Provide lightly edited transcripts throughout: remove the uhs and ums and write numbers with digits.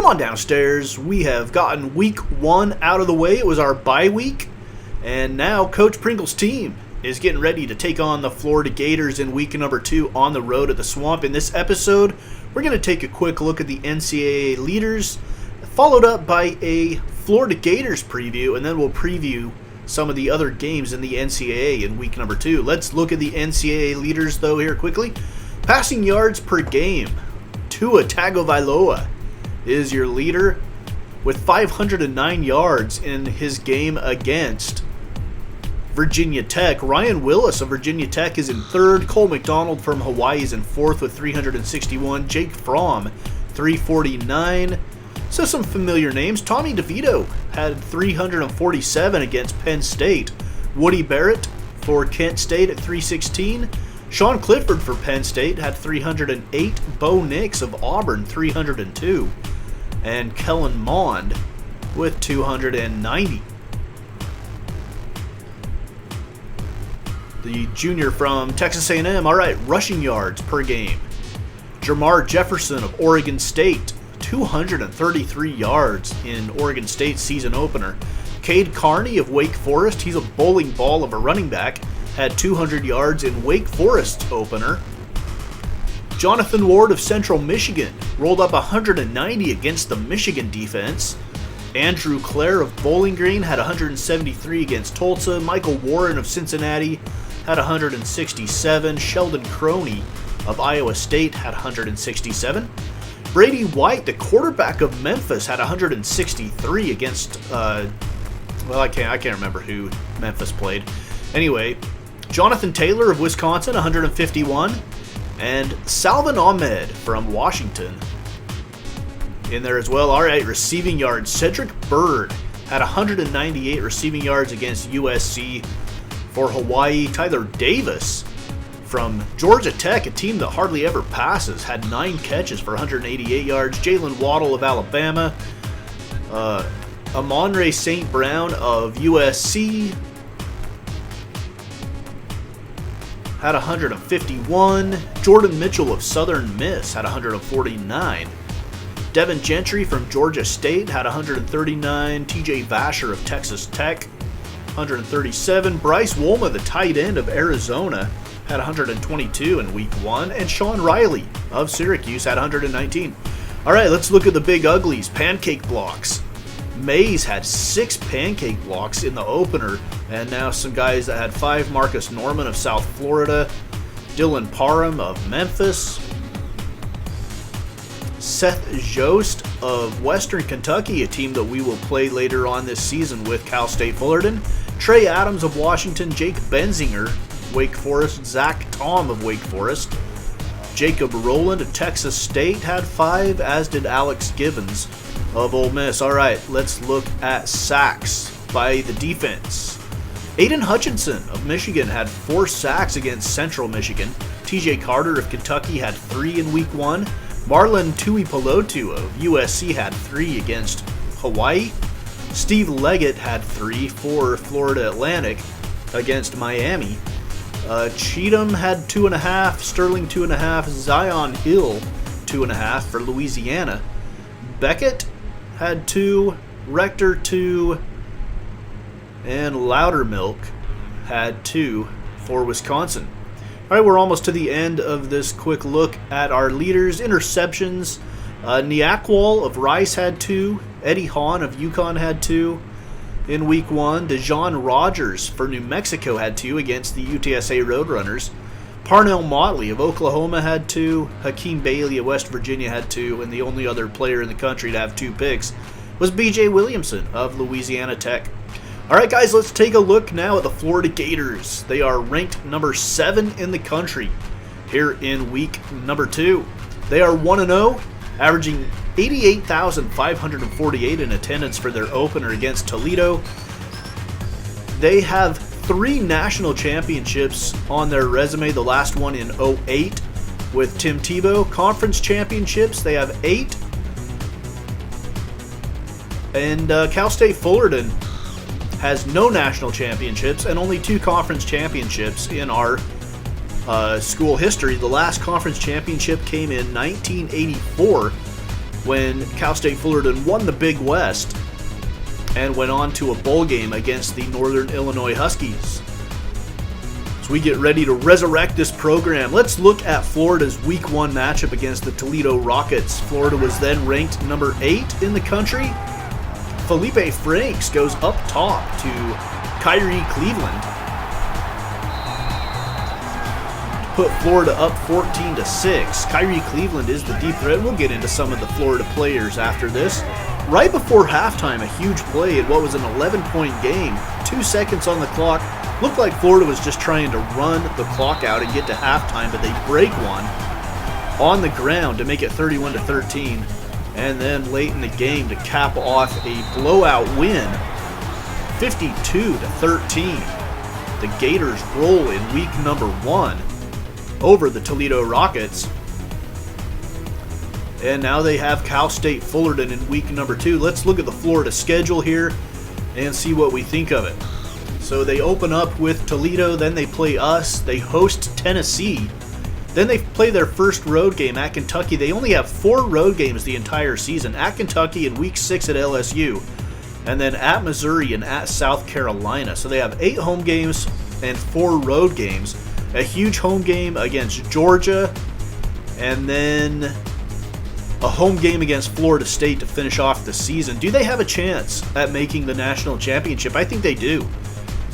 Come on downstairs. We have gotten week 1 out of the way. It was our bye week. And now Coach Pringle's team is getting ready to take on the Florida Gators in week number 2 on the road at the Swamp. In this episode, we're going to take a quick look at the Ncaa Leaders, followed up by a Florida Gators preview, and then we'll preview some of the other games in the Ncaa in week number 2. Let's look at the Ncaa Leaders, though, here quickly. Passing yards per game. Tua Tagovailoa is your leader with 509 yards in his game against Virginia Tech. Ryan Willis of Virginia Tech is in 3rd. Cole McDonald from Hawaii is in 4th with 361. Jake Fromm, 349. So some familiar names. Tommy DeVito had 347 against Penn State. Woody Barrett for Kent State at 316. Sean Clifford for Penn State had 308. Bo Nix of Auburn, 302. And Kellen Mond with 290. The junior from Texas A&M, all right, rushing yards per game. Jamar Jefferson of Oregon State, 233 yards in Oregon State's season opener. Cade Carney of Wake Forest, he's a bowling ball of a running back, had 200 yards in Wake Forest's opener. Jonathan Ward of Central Michigan rolled up 190 against the Michigan defense. Andrew Clare of Bowling Green had 173 against Tulsa. Michael Warren of Cincinnati had 167. Sheldon Croney of Iowa State had 167. Brady White, the quarterback of Memphis, had 163 against, I can't remember who Memphis played. Anyway, Jonathan Taylor of Wisconsin, 151. And Salvin Ahmed from Washington in there as well. All right, receiving yards. Cedric Byrd had 198 receiving yards against USC for Hawaii. Tyler Davis from Georgia Tech, a team that hardly ever passes, had 9 catches for 188 yards. Jalen Waddle of Alabama. Amon-Ra St. Brown of USC had 151. Jordan Mitchell of Southern Miss had 149. Devin Gentry from Georgia State had 139. TJ Vasher of Texas Tech, 137. Bryce Wolma, the tight end of Arizona, had 122 in week 1. And Sean Riley of Syracuse had 119. All right, let's look at the big uglies. Pancake Blocks. Mays had 6 pancake blocks in the opener, and now some guys that had 5. Marcus Norman of South Florida, Dylan Parham of Memphis, Seth Jost of Western Kentucky, a team that we will play later on this season with Cal State Fullerton, Trey Adams of Washington, Jake Benzinger, Wake Forest, Zach Tom of Wake Forest, Jacob Rowland of Texas State had 5, as did Alex Gibbons of Ole Miss. All right, let's look at sacks by the defense. Aiden Hutchinson of Michigan had 4 sacks against Central Michigan. TJ Carter of Kentucky had 3 in week 1. Marlon Tuipulotu of USC had 3 against Hawaii. Steve Leggett had 3 for Florida Atlantic against Miami. Cheatham had 2.5, Sterling 2.5, Zion Hill 2.5 for Louisiana. Beckett had 2, Rector 2, and Loudermilk had 2 for Wisconsin. All right, we're almost to the end of this quick look at our leaders. Interceptions, Niakwal of Rice had 2, Eddie Hahn of UConn had 2 in week 1. Dejon Rogers for New Mexico had 2 against the UTSA Roadrunners. Parnell Motley of Oklahoma had 2. Hakeem Bailey of West Virginia had 2. And the only other player in the country to have 2 picks was B.J. Williamson of Louisiana Tech. All right, guys, let's take a look now at the Florida Gators. They are ranked number 7 in the country here in week number 2. They are 1-0, averaging 88,548 in attendance for their opener against Toledo. They have 3 national championships on their resume, the last one in 2008 with Tim Tebow. Conference championships, they have 8. And Cal State Fullerton has no national championships and only 2 conference championships in our school history. The last conference championship came in 1984 when Cal State Fullerton won the Big West and went on to a bowl game against the Northern Illinois Huskies. So we get ready to resurrect this program. Let's look at Florida's Week 1 matchup against the Toledo Rockets. Florida was then ranked number 8 in the country. Felipe Franks goes up top to Ncaa Cleveland to put Florida up 14-6. Ncaa Cleveland is the deep threat. We'll get into some of the Florida players after this. Right before halftime, a huge play in what was an 11-point game. 2 seconds on the clock. Looked like Florida was just trying to run the clock out and get to halftime, but they break one on the ground to make it 31-13. And then late in the game to cap off a blowout win, 52-13. The Gators roll in week number 1 over the Toledo Rockets. And now they have Cal State Fullerton in week number 2. Let's look at the Florida schedule here and see what we think of it. So they open up with Toledo, then they play us, they host Tennessee, then they play their first road game at Kentucky. They only have 4 road games the entire season, at Kentucky in week 6 at LSU, and then at Missouri and at South Carolina. So they have 8 home games and 4 road games. A huge home game against Georgia, and then a home game against Florida State to finish off the season. Do they have a chance at making the national championship? I think they do.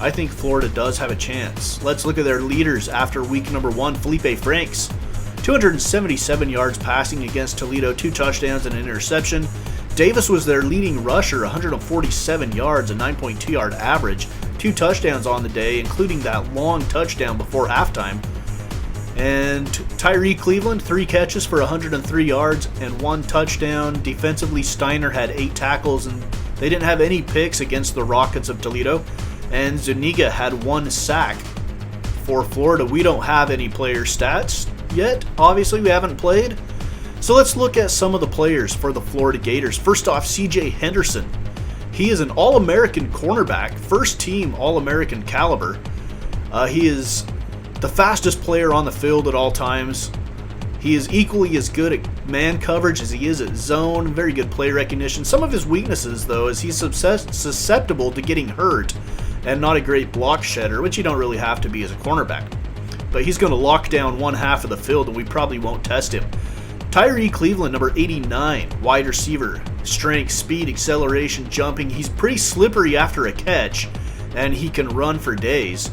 I think Florida does have a chance. Let's look at their leaders after week number 1. Felipe Franks, 277 yards passing against Toledo, 2 touchdowns and an interception. Davis was their leading rusher, 147 yards, a 9.2 yard average, 2 touchdowns on the day, including that long touchdown before halftime. And Ncaa Cleveland, 3 catches for 103 yards and 1 touchdown. Defensively, Steiner had 8 tackles, and they didn't have any picks against the Rockets of Toledo. And Ncaa had 1 sack for Florida. We don't have any player stats yet. Obviously, we haven't played. So let's look at some of the players for the Florida Gators. First off, C.J. Henderson. He is an All-American cornerback, first team All-American caliber. He is the fastest player on the field at all times. He is equally as good at man coverage as he is at zone. Very good play recognition. Some of his weaknesses, though, is he's susceptible to getting hurt and not a great block shedder, which you don't really have to be as a cornerback. But he's going to lock down one half of the field, and we probably won't test him. Ncaa Cleveland, number 89, wide receiver. Strength, speed, acceleration, jumping. He's pretty slippery after a catch, and he can run for days.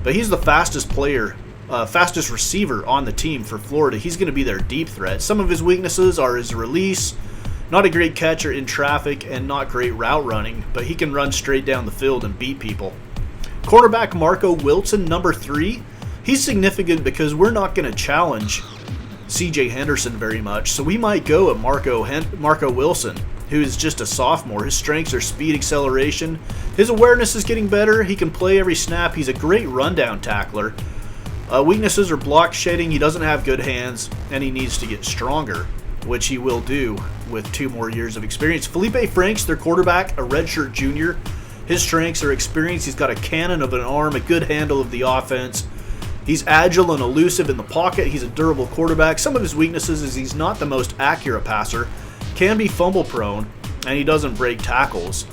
But he's the fastest player, fastest receiver on the team for Florida. He's going to be their deep threat. Some of his weaknesses are his release, not a great catcher in traffic, and not great route running, but he can run straight down the field and beat people. Quarterback Marco Wilson, number 3. He's significant because we're not going to challenge C.J. Henderson very much, so we might go at Marco Wilson, who is just a sophomore. His strengths are speed, acceleration. His awareness is getting better. He can play every snap. He's a great rundown tackler. Weaknesses are block shedding. He doesn't have good hands, and he needs to get stronger, which he will do with 2 more years of experience. Felipe Franks, their quarterback, a redshirt junior. His strengths are experience. He's got a cannon of an arm, a good handle of the offense. He's agile and elusive in the pocket. He's a durable quarterback. Some of his weaknesses is he's not the most accurate passer, can be fumble prone, and he doesn't break tackles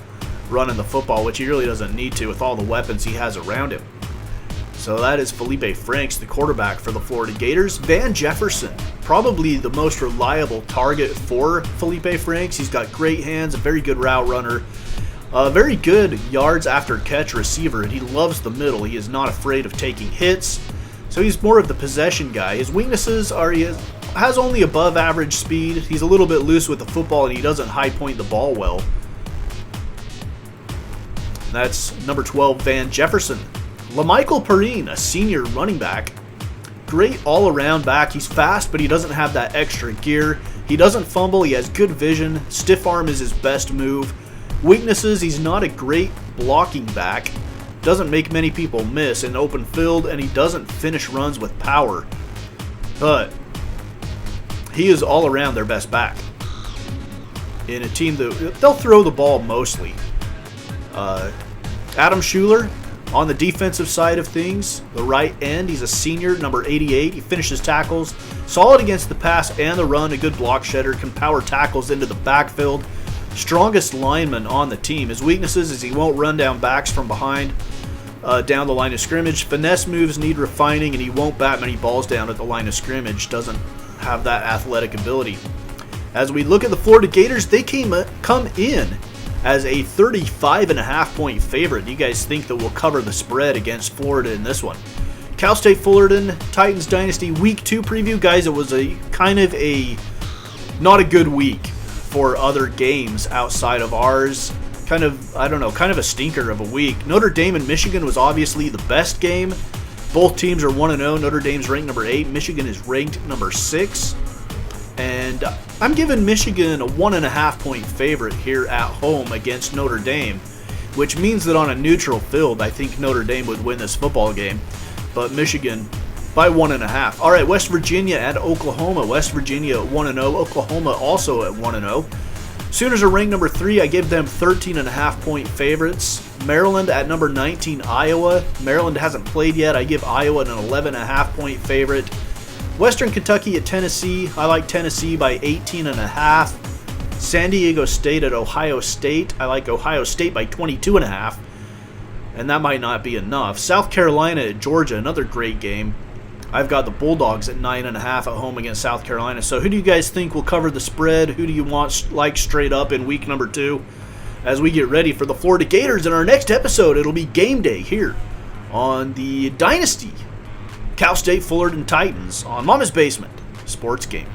running the football, which he really doesn't need to with all the weapons he has around him. So that is Felipe Franks, the quarterback for the Florida Gators. Van Jefferson, probably the most reliable target for Felipe Franks. He's got great hands, a very good route runner, a very good yards after catch receiver, and he loves the middle. He is not afraid of taking hits, so he's more of the possession guy. His weaknesses are he has only above average speed. He's a little bit loose with the football, and he doesn't high point the ball well. That's number 12, Van Jefferson. LaMichael Perrine, a senior running back. Great all-around back. He's fast, but he doesn't have that extra gear. He doesn't fumble. He has good vision. Stiff arm is his best move. Weaknesses, he's not a great blocking back. Doesn't make many people miss in open field, and he doesn't finish runs with power. But he is all around their best back. In a team that they'll throw the ball mostly. Adam Schuler, On the defensive side of things, the right end, he's a senior, number 88. He finishes tackles, solid against the pass and the run, a good block shedder, can power tackles into the backfield. Strongest lineman on the team. His weaknesses is he won't run down backs from behind down the line of scrimmage. Finesse moves need refining, and he won't bat many balls down at the line of scrimmage. Doesn't have that athletic ability. As we look at the Florida Gators, they come in as a 35.5 point favorite. You guys think that we'll cover the spread against Florida in this one? Cal State Fullerton Titans Dynasty Week 2 preview. Guys, it was a kind of a not a good week for other games outside of ours. Kind of a stinker of a week. Notre Dame and Michigan was obviously the best game. Both teams are 1-0. Notre Dame's ranked number 8. Michigan is ranked number 6. And I'm giving Michigan a 1.5 point favorite here at home against Notre Dame, which means that on a neutral field, I think Notre Dame would win this football game, but Michigan by 1.5. All right, West Virginia at Oklahoma. West Virginia at 1-0. Oklahoma also at 1-0. Sooners are ranked number 3. I give them 13.5 point favorites. Maryland at number 19, Iowa. Maryland hasn't played yet. I give Iowa an 11.5 point favorite. Western Kentucky at Tennessee. I like Tennessee by 18.5. San Diego State at Ohio State. I like Ohio State by 22.5. And that might not be enough. South Carolina at Georgia, another great game. I've got the Bulldogs at 9.5 at home against South Carolina. So who do you guys think will cover the spread? Who do you want like straight up in week number 2? As we get ready for the Florida Gators in our next episode, it'll be game day here on the Dynasty Cal State Fullerton Titans on Mama's Basement Sports Game.